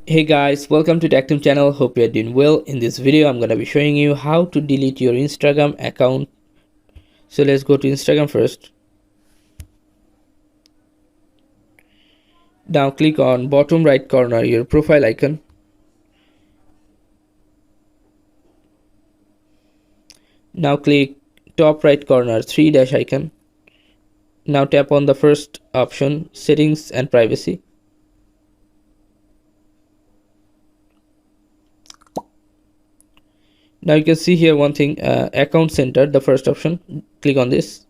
Hey guys, welcome to TechTeam channel. Hope you are doing well. In this video I'm going to be showing you how to delete your Instagram account. So let's go to Instagram first. Now click on bottom right corner your profile icon. Now click top right corner 3 dash icon. Now tap on the first option, settings and privacy. Now you can see here one thing, account center, the first option. Click on this.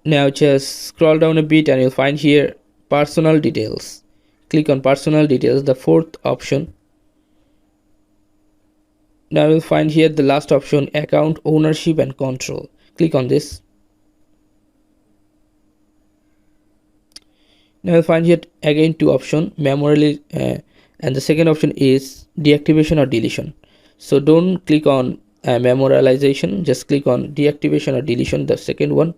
Now just scroll down a bit and you'll find here personal details. Click on personal details, the fourth option. Now you'll find here the last option, account ownership and control. Click on this. Now you'll find here again two options, memory and the second option is deactivation or deletion. So don't click on memorialization, just click on deactivation or deletion, the second one.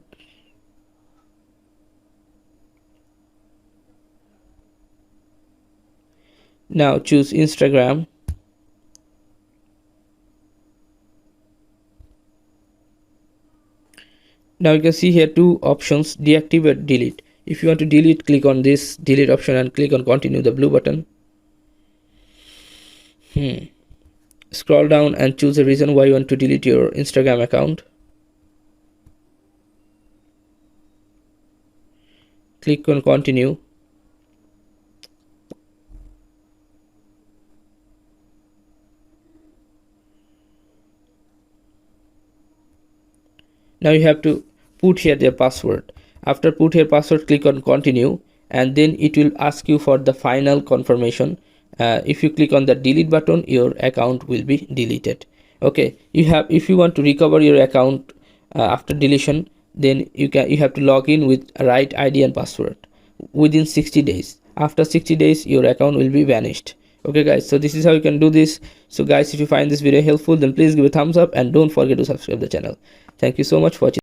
Now choose Instagram. Now you can see here two options, deactivate, delete. If you want to delete, click on this delete option and click on continue, the blue button. Scroll down and choose a reason why you want to delete your Instagram account. Click on continue. Now you have to put here their password. After put here password, click on continue and then it will ask you for the final confirmation. If you click on the delete button, your account will be deleted. Okay, if you want to recover your account after deletion, then you have to log in with right ID and password within 60 days. After 60 days your account will be vanished. Okay guys, so this is how you can do this. So guys, if you find this video helpful, then please give a thumbs up and don't forget to subscribe the channel. Thank you so much for watching.